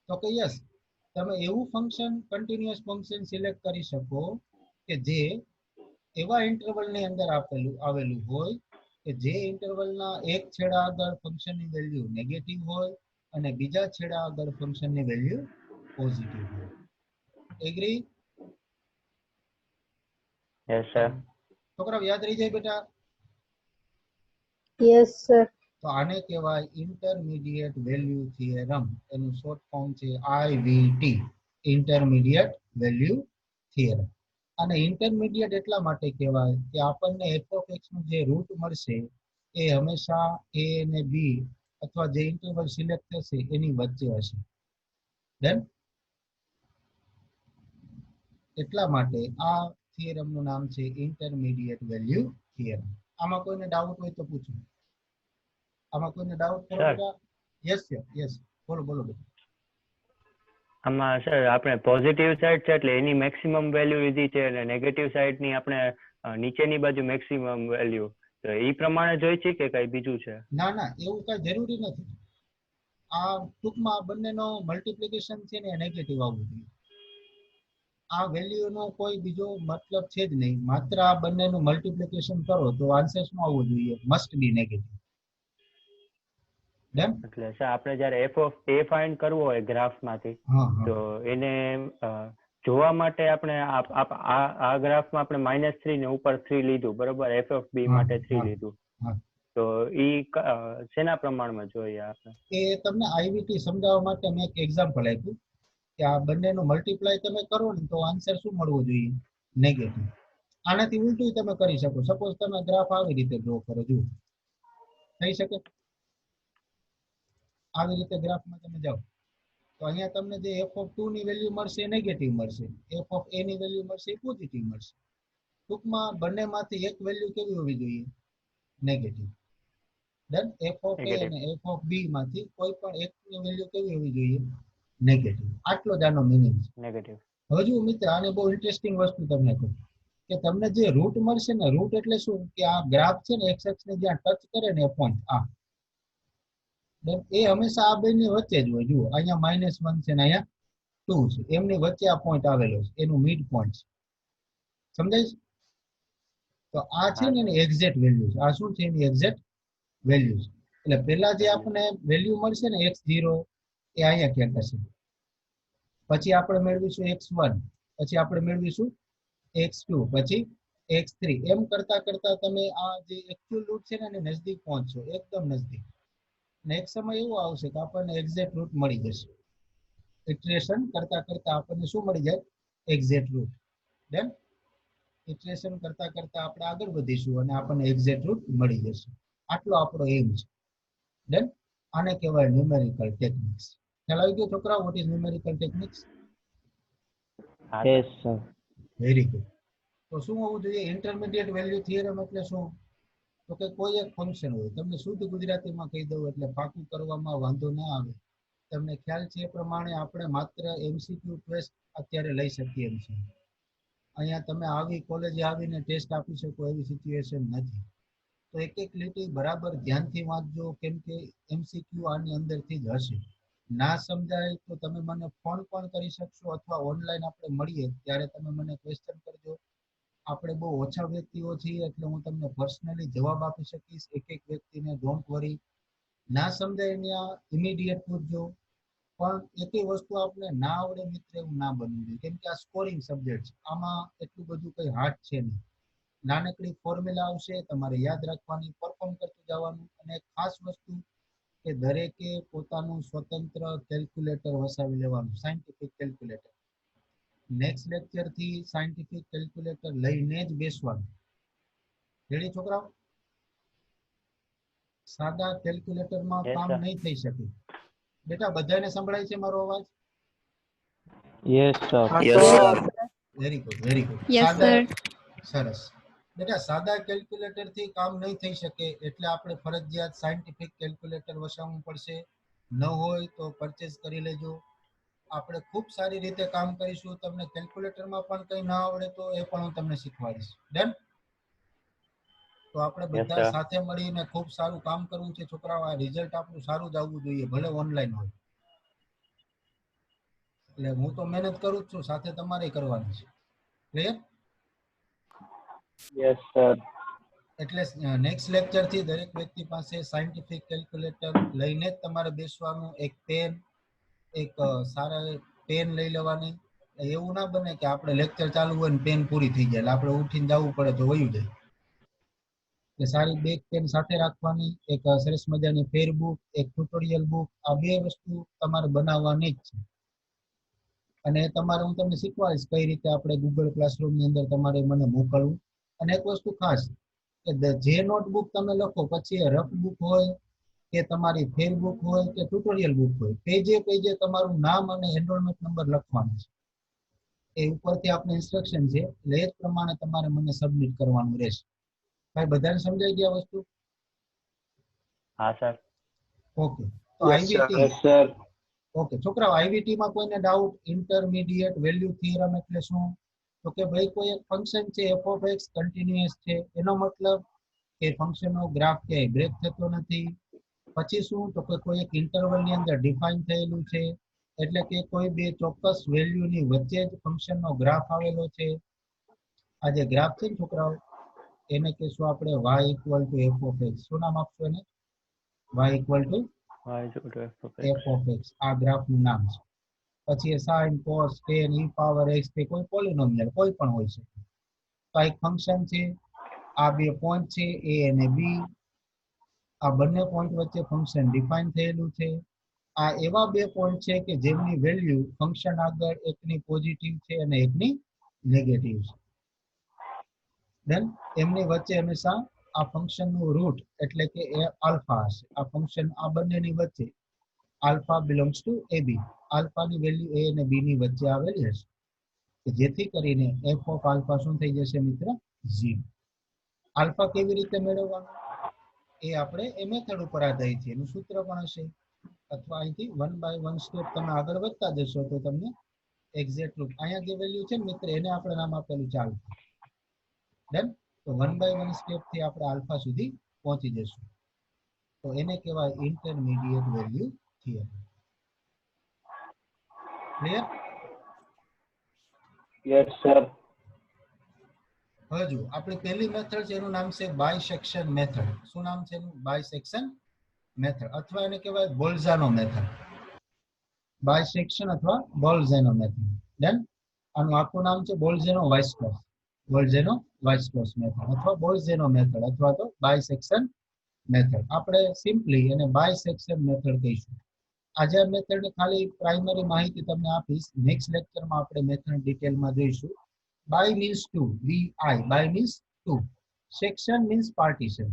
તો કે યસ, તમે એવું ફંક્શન કન્ટિન્યુઅસ ફંક્શન સિલેક્ટ કરી શકો કે જે એવા ઇન્ટરવલની અંદર આવેલું હોય કે જે ઇન્ટરવલના એક છેડા આગળ ફંક્શનની વેલ્યુ નેગેટિવ હોય અને બીજા છેડા આગળ ફંક્શનની વેલ્યુ પોઝિટિવ હોય. એગ્રી? Yes sir. છોકરાઓ યાદ રહી જાય બેટા? Yes, sir. તો આને કહેવાય ઇન્ટરમીડિયેટ વેલ્યુ થિયરમ. એનું શોર્ટ ફોર્મ છે IVT, ઇન્ટરમીડિયેટ વેલ્યુ થિયરમ. અને ઇન્ટરમીડિયેટ એટલા માટે કહેવાય કે આપણને f(x) નું જે રૂટ મળશે એ હંમેશા a અને b અથવા જે ઇન્ટરવલ સિલેક્ટ થશે એની વચ્ચે હશે. ડન? એટલા માટે આ થિયરમનું નામ છે ઇન્ટરમીડિયેટ વેલ્યુ થિયરમ. આમાં કોઈને ડાઉટ હોય તો પૂછો. આમાં કોઈને ડાઉટ કરો Sir. બેટા? યસ યસ, બોલો બોલો બેટા. આમાં સર આપણે પોઝિટિવ સાઈડ છે એટલે એની મેક્સિમમ વેલ્યુ લીધી છે અને નેગેટિવ સાઈડ ની આપણે નીચેની બાજુ મેક્સિમમ વેલ્યુ, તો એ પ્રમાણે જોઈ છે કે કઈ બીજું છે? ના ના, એવું કઈ જરૂરી નથી. આ ટૂંકમાં બંનેનો મલ્ટીપ્લિકેશન છે ને નેગેટિવ આવવું જોઈએ. આ વેલ્યુનો કોઈ બીજો મતલબ છે જ નહીં. માત્ર આ બંનેનું મલ્ટીપ્લિકેશન કરો તો આન્સર શું આવવું જોઈએ? Must be negative. ડન? એટલે સર આપણે જ્યારે f(a) ફાઇન્ડ કરવો હોય ગ્રાફમાંથી, હા હા તો એને જોવા માટે આપણે આ ગ્રાફમાં આપણે -3 ને ઉપર 3 લીધું, બરોબર? f(b) હા, માટે 3 હા, લીધું, હા. તો ઈ શેના પ્રમાણમાં જોઈએ આપણે? એ તમને IVT સમજાવવા માટે મેં એક એક્ઝામ્પલ આપ્યું કે આ બંનેનું મલ્ટીપ્લાય તમે કરો ને તો આન્સર શું મળવો જોઈએ? નેગેટિવ. આનાથી ઉલટું તમે કરી શકો. સપોઝ તમે ગ્રાફ આવી રીતે ડ્રો કરો, જુઓ થઈ શકે? આવી રીતે ગ્રાફમાં તમે જાઓ તો અહીંયા તમને જે f(2) ની વેલ્યુ મળશે એ નેગેટિવ મળશે, f(a) ની વેલ્યુ મળશે એ પોઝિટિવ મળશે. ટૂંકમાં બંનેમાંથી એક વેલ્યુ કેવી હોવી જોઈએ? નેગેટિવ. ડન? f(a) Negative. અને f(b) માંથી કોઈ પણ એકની વેલ્યુ કેવી હોવી જોઈએ? નેગેટિવ. આટલો જ આનો મીનિંગ છે. નેગેટિવ. હવે જો મિત્ર, આને બહુ ઇન્ટરેસ્ટિંગ વસ્તુ તમને કહું કે તમને જે રૂટ મળશે ને, રૂટ એટલે શું કે આ ગ્રાફ છે ને x અક્ષને જ્યાં ટચ કરે ને એ પોઈન્ટ આ, એ હંમેશા આ બેની વચ્ચે જ હોય. જુઓ અહીંયા -1 છે ને અહીંયા 2 છે, એમની વચ્ચે આ પોઈન્ટ આવેલો છે, એનું મિડ પોઈન્ટ છે. સમજાય છે? તો આ છે ને એની એક્ઝેક્ટ વેલ્યુ છે. આ શું છે? એની એક્ઝેક્ટ વેલ્યુ છે. એટલે પહેલા જે આપણને વેલ્યુ મળશે ને x0 એ અહીંયા ક્યાંક હશે. પછી આપણે મેળવીશું x1, પછી આપણે મેળવીશું x2, પછી x3. એમ કરતા કરતા તમે આ જે એક્ચ્યુઅલ રૂટ છે ને એની નજદીક પહોંચશો, એકદમ નજદીક. ને એક સમય એવો આવશે કે આપણને એક્ઝેક્ટ રૂટ મળી જશે. ઇટરેશન કરતા કરતા આપણને શું મળી જાય? Exact route. ડન? ઇટરેશન કરતા કરતા આપણે આગળ વધીશું અને આપણને એક્ઝેક્ટ રૂટ મળી જશે. આટલો આપણો એમ છે. ડન? આને કહેવાય ન્યુમેરિકલ ટેકનિક્સ. ખ્યાલ આવી ગયો છોકરાઓ? What is numerical techniques? Yes, sir. Very good. તો શું હોવું જોઈએ? ઇન્ટરમીડિયેટ વેલ્યુ થિયરમ એટલે શું? તો કે કોઈ એક ફંક્શન હોય, તમને શુદ્ધ ગુજરાતીમાં કહી દઉં એટલે પાકું કરવામાં વાંધો ના આવે. તમને ખ્યાલ છે એ પ્રમાણે આપણે માત્ર MCQ ટેસ્ટ અત્યારે લઈ શકીએ એમ છે. અહીંયા તમે આવી કોલેજે આવીને ટેસ્ટ આપી શકો એવી સિચ્યુએશન નથી. તો એક એક લીટી બરાબર ધ્યાનથી વાંચજો, કેમ કે MCQ આની અંદરથી જ હશે. ના સમજાય તો તમે મને ફોન પણ કરી શકશો અથવા ઓનલાઈન આપણે મળીએ ત્યારે તમે મને ક્વેશ્ચન કરજો. આપણે બહુ ઓછા વ્યક્તિઓ છીએ એટલે હું તમને પર્સનલી જવાબ આપી શકીશ એક એક વ્યક્તિને. Don't worry. ના સમજાય ત્યાં ઇમિડિયેટ પૂછજો. પણ એકેય વસ્તુ આપણે ના આવડે મિત્ર એવું ના બનવું જોઈએ, કેમ કે આ સ્કોરિંગ સબ્જેક્ટ છે. આમાં એટલું બધું કઈ હાર્ડ છે નહીં. નાનકડી ફોર્મ્યુલા આવશે, તમારે યાદ રાખવાની, પરફોર્મ કરતું જવાનું. અને ખાસ વસ્તુ કે દરેકે પોતાનું સ્વતંત્ર કેલ્ક્યુલેટર વસાવી લેવાનું, સાયન્ટિફિક કેલ્ક્યુલેટર. નેક્સ્ટ લેક્ચર થી સાયન્ટિફિક કેલ્ક્યુલેટર લઈને જ બેસવાનું. રેડી છોકરાઓ? સાદા કેલ્ક્યુલેટરમાં Yes, કામ sir. નહીં થઈ શકે. બેટા બધાને સંભળાય છે મારો અવાજ? Yes, sir. Very good, very good. Yes sir. સરસ. બેટા સાદા કેલ્ક્યુલેટર થી કામ નહીં થઈ શકે એટલે આપણે ફરજિયાત સાયન્ટિફિક કેલ્ક્યુલેટર વસાવવું પડશે. ન હોય તો પરચેસ કરી લેજો. આપણે ખૂબ સારી રીતે કામ કરીશું. તમને કેલ્ક્યુલેટરમાં પણ કંઈ ના આવડે તો એ પણ હું તમને શીખવાડીશ. ડન? તો આપણે યસ બધા સર. સાથે મળીને ખૂબ સારું કામ કરવું છે છોકરાઓ. આ રિઝલ્ટ આપણું સારું જ આવવું જોઈએ, ભલે ઓનલાઈન હોય. એટલે હું તો મહેનત કરું જ છું, સાથે તમારે કરવાની છે. ક્લિયર? Yes sir. એટલે નેક્સ્ટ લેક્ચર થી દરેક વ્યક્તિ પાસે સાયન્ટિફિક કેલ્ક્યુલેટર લઈને જ તમારે બેસવાનું. એક પેન, એક સારા પેન લઈ લેવાની. એવું ના બને કે આપણે લેક્ચર ચાલુ હોય ને પેન પૂરી થઈ જાય એટલે આપણે ઉઠીને જવું પડે તો વયું જાય. એટલે સારી બેગ પેન સાથે રાખવાની, એક સરસ મજાની ફેર બુક, એક ટ્યુટોરિયલ બુક, આ બે વસ્તુ તમારે બનાવવાની જ છે. અને તમારે હું તમને શીખવાડીશ કઈ રીતે આપણે ગૂગલ ક્લાસરૂમ ની અંદર તમારે મને મોકલવું. અને એક વસ્તુ ખાસ કે જે નોટબુક તમે લખો પછી એ રફ બુક હોય કે તમારી ફેર બુક હોય કે ટ્યુટોરિયલ બુક હોય, પેજે પેજે તમારું નામ અને એનરોલમેન્ટ નંબર લખવાનું છે. એ ઉપરથી આપણે ઇન્સ્ટ્રક્શન છે એટલે એ જ પ્રમાણે તમારે મને સબમિટ કરવાનું રહેશે. ભાઈ બધાને સમજાઈ ગયા વસ્તુ? હા સર. ઓકે. તો yes sir. IVT. Yes sir. Okay છોકરાઓ, આઈવીટી માં કોઈને ડાઉટ? ઇન્ટરમીડિયેટ વેલ્યુ થિયરમ એટલે શું? તો કે ભાઈ કોઈ એક ફંક્શન છે f of x કન્ટિન્યુઅસ છે, એનો મતલબ કે ફંક્શનનો ગ્રાફ ક્યાંય બ્રેક થતો નથી. પછી શું? તો કે કોઈ એક ઇન્ટરવલ ની અંદર ડિફાઇન થયેલું છે, એટલે કે કોઈ બે ચોક્કસ વેલ્યુ ની વચ્ચે જ ફંક્શનનો ગ્રાફ આવેલો છે. આ જે ગ્રાફ છે ને છોકરાઓ, એને કહેશું આપણે y equal to f of x. શું નામ આપશું એને? y equal to f of x. આ ગ્રાફનું નામ છે. પછી એ sin, cos, tan, e power x કે કોઈ પોલિનોમિયલ કોઈ પણ હોઈ શકે. તો આ એક ફંક્શન છે. આ બે પોઈન્ટ છે a અને b. આ બંને પોઈન્ટ વચ્ચે ફંક્શન ડિફાઇન થયેલું છે. આ એવા બે પોઈન્ટ છે કે જેમની વેલ્યુ ફંક્શન આગળ એકની પોઝિટિવ છે અને એકની નેગેટિવ છે. દેન એમની વચ્ચે હંમેશા આ ફંક્શનનું રૂટ એટલે કે એ આલ્ફા હશે. આ ફંક્શન આ બંનેની વચ્ચે આલ્ફા બિલોંગ્સ ટુ ab. આલ્ફાની વેલ્યુ a અને b ની વચ્ચે આવેલી હશે, કે જેથી કરીને f ઓફ આલ્ફા શું થઈ જશે મિત્ર? 0. આલ્ફા કેવી રીતે મેળવવાનું એ આપણે એ મેથડ ઉપર આધારિત છે. એનું સૂત્ર પણ હશે, અથવા અહીંથી 1 by 1 સ્ટેપ તમે આગળ વધતા જશો તો તમને એક્ઝેક્ટ રૂપ. અહીંયા જે વેલ્યુ છે ને મિત્ર, એને આપણે નામ આપેલું છે આલ્ફા. ડન? તો 1 by 1 સ્ટેપ થી આપણે આલ્ફા સુધી પહોંચી જશું. તો એને કહેવાય intermediate value theorem. Clear? Yes sir. હજુ આપણી પહેલી મેથડ છે એનું નામ છે બાયસેક્શન મેથડ. શું નામ છે એનું? બાયસેક્શન મેથડ, અથવા એને કહેવાય બોલ્ઝાનો મેથડ. બાયસેક્શન અથવા બોલ્ઝાનો મેથડ. ડન? આનું આખું નામ છે બોલ્ઝેનો વાઇસ્કોસ. બોલ્ઝેનો વાઇસ્કોસ મેથડ અથવા બોલ્ઝેનો મેથડ અથવા તો બાયસેક્શન મેથડ. આપણે સિમ્પલી એને બાયસેક્શન મેથડ કહીશું. આજે આ મેથડની ખાલી પ્રાઇમરી માહિતી તમને આપીશ. નેક્સ્ટ લેક્ચરમાં આપણે મેથડ ડિટેલમાં જોઈશું. By means to, bi, by means to. Section means partition.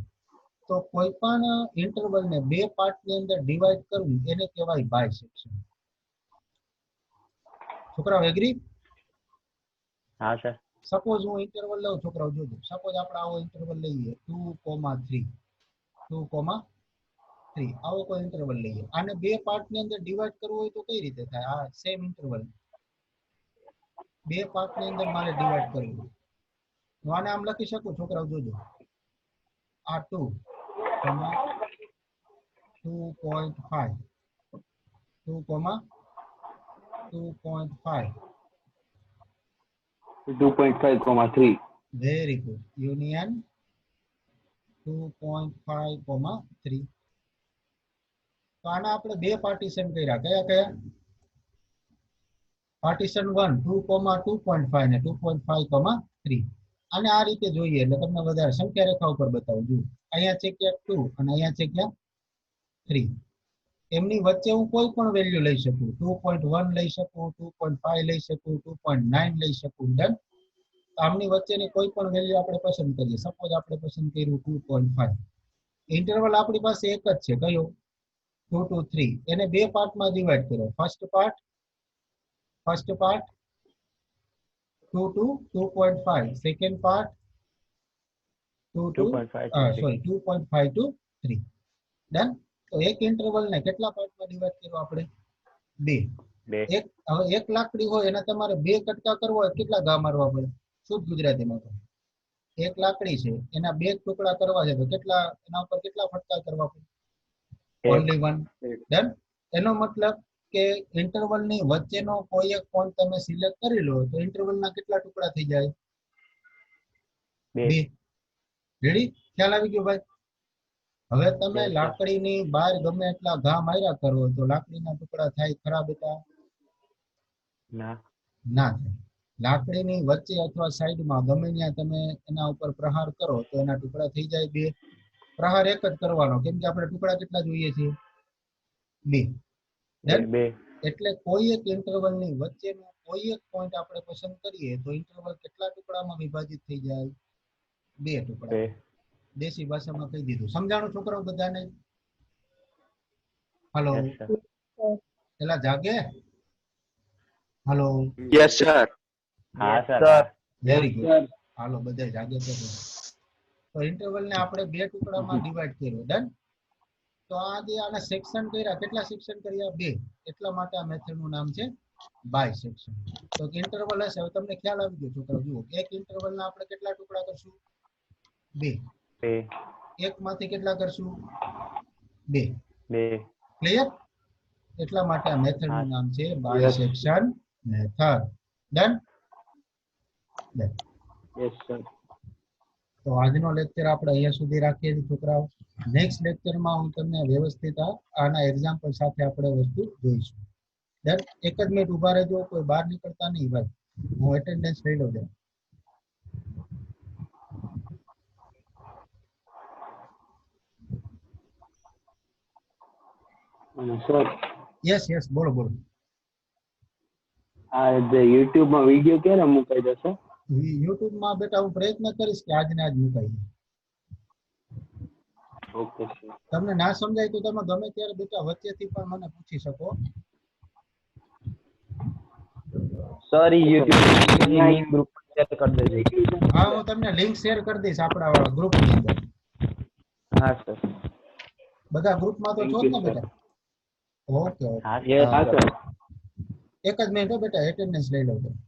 તો કોઈ પણ ઇન્ટરવલ ને બે પાર્ટ ની અંદર ડિવાઈડ કરવું એને કહેવાય બાયસેક્શન. છોકરાઓ એગ્રી? હા સર. સપોઝ હું ઇન્ટરવલ લઉં, છોકરાઓ જોજો. સપોઝ આપણે આવો ઇન્ટરવલ લઈએ 2,3. 2,3 આવો કોઈ ઇન્ટરવલ લઈએ. આને બે પાર્ટ ની અંદર ડિવાઈડ કરવું હોય તો કઈ રીતે થાય? આ સેમ ઇન્ટરવલ બે પાર્ટ ની અંદર મારે ડિવાઈડ કરવું. હું આને આમ લખી શકું, છોકરાઓ જોજો. આ 2, 2.5, 2.5. 2.5, વેરી ગુડ. યુનિયન 2.5, 3. તો આના આપણે બે પાર્ટીશન કર્યા. કયા કયા? પાર્ટીશન 1 2,2.5 ને 2.5, 3. આને આ રીતે જોઈએ એટલે તમને વધારે સંખ્યા રેખા ઉપર બતાવું. જુઓ, અહીંયા છે ક્યાંક 2 અને અહીંયા છે ક્યાંક 3. એમની વચ્ચે હું કોઈ પણ વેલ્યુ લઈ શકું. 2.1 લઈ શકું, 2.5 લઈ શકું, 2.9 લઈ શકું. ડન? આમની વચ્ચેની કોઈ પણ વેલ્યુ આપણે પસંદ કરીએ. સપોઝ આપણે પસંદ કર્યું 2.5. ઇન્ટરવલ આપણી પાસે એક જ છે, કયો? 2 to 3. એને બે પાર્ટમાં ડિવાઈડ કરો. First part 2 to 2.5. Second part 2 to 2.5 to 3. 2.5 to 3. Done? તો એક ઇન્ટરવલ ને કેટલા પાર્ટમાં ડિવાઈડ કર્યો આપણે? 2. બે. હવે એક લાકડી હોય એને તમારે 2 કટકા કરવા હોય કેટલા ઘા મારવા પડે? શુદ્ધ ગુજરાતીમાં તો એક લાકડી છે એના 2 ટુકડા કરવા છે તો કેટલા એના ઉપર કેટલા ફટકા કરવા પડે? Only one. ડન. એનો મતલબ કે ઇન્ટરવલ ની વચ્ચેનો કોઈ એક પોઈન્ટ તમે સિલેક્ટ કરી લો તો ઇન્ટરવલ ના કેટલા ટુકડા થઈ જાય? 2. રેડી? ખ્યાલ આવી ગયો ભાઈ? હવે તમે લાકડીની બહાર ગમે એટલા ઘા માર્યા કરો તો લાકડીના ટુકડા થાય ખરા બેટા? ના. ના થાય. લાકડીની વચ્ચે અથવા સાઈડમાં ગમે ત્યાં તમે એના ઉપર પ્રહાર કરો તો એના ટુકડા થઈ જાય 2. પ્રહાર એક જ કરવાનો કેમ કે આપણે ટુકડા કેટલા જોઈએ છીએ? 2. બે. એટલે કોઈ એક ઇન્ટરવલ ની વચ્ચેનો કોઈ એક પોઈન્ટ આપણે પસંદ કરીએ તો ઇન્ટરવલ કેટલા ટુકડામાં વિભાજિત થઈ જાય? 2 ટુકડા. બે. દેશી ભાષામાં કહી દીધું. સમજાણું છોકરાઓ બધાને? હાલો, Yes, sir. પેલા જાગે? હાલો, Yes, sir. હા Yes, sir sir. Very good. હાલો બધા જાગે તો ઇન્ટરવલ ને આપણે 2 ટુકડામાં ડિવાઈડ કર્યો. ડન. તો આ જે આના સેક્શન કર્યા કેટલા સેક્શન કર્યા? 2. એટલા માટે આ મેથડ નું નામ છે બાયસેક્શન. તો ઇન્ટરવલ હશે. હવે તમને ખ્યાલ આવી ગયો છોકરાઓ. જુઓ એક ઇન્ટરવલ ના આપણે કેટલા ટુકડા કરશું? 2. બે. એક માંથી કેટલા કરશું? 2. બે. ક્લિયર? એટલા માટે આ મેથડ નું હા. નામ છે bisection method. Done. Yes, sir. તો આજનો લેક્ચર આપણે અહીંયા સુધી રાખીએ છીએ છોકરાઓ. નેક્સ્ટ લેક્ચરમાં હું તમને વ્યવસ્થિત આના એક્ઝામ્પલ સાથે આપણે વસ્તુ જોઈશું. ડન. એક જ મિનિટ ઊભા રહેજો, કોઈ બહાર નીકળતા નહીં ભાઈ. હું એટેન્ડન્સ લઈ લઉં છું. Sir, યસ યસ, બોલો બોલો. આ જે YouTube માં વિડિયો ક્યારે મુકાઈ જશે? યુટ્યુબમાં બેટા હું પ્રયત્ન કરીશ કે આજને આજ મુકાઈ જાય. Okay, sir. તમને ના સમજાય તો તમે ગમે ત્યારે બેટા વચ્ચેથી પણ મને પૂછી શકો. Sir, ઈ YouTube ની link group પર share કરી દેજો. હા, હું તમને લિંક શેર કરી દઈશ આપણા ગ્રુપની અંદર. હા, sir. બધા ગ્રુપમાં તો Thank છો જ you, ને sir. બેટા? Okay okay. હા Yes, હા, sir. એક જ મિનિટ હો બેટા, એટેન્ડન્સ લઈ લઉં છું.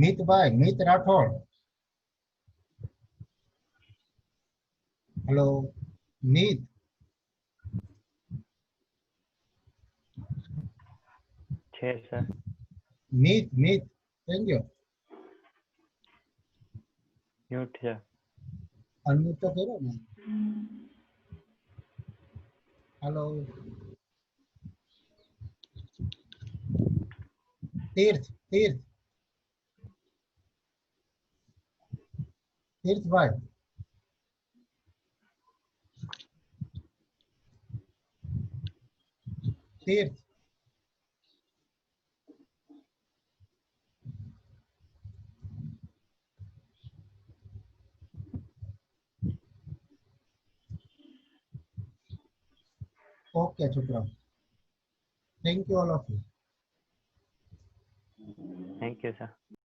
મિતભાઈ, મિત રાઠોડ. હેલો મિત. છે sir. Mit Mit thank you. Mute છે. અનમ્યુટ તો કર્યો ને. હેલો તીર્થ. તીર્થ તીર્થભાઈ. તીર્થ. ઓકે છોકરાઓ, thank you all of you. Thank you sir.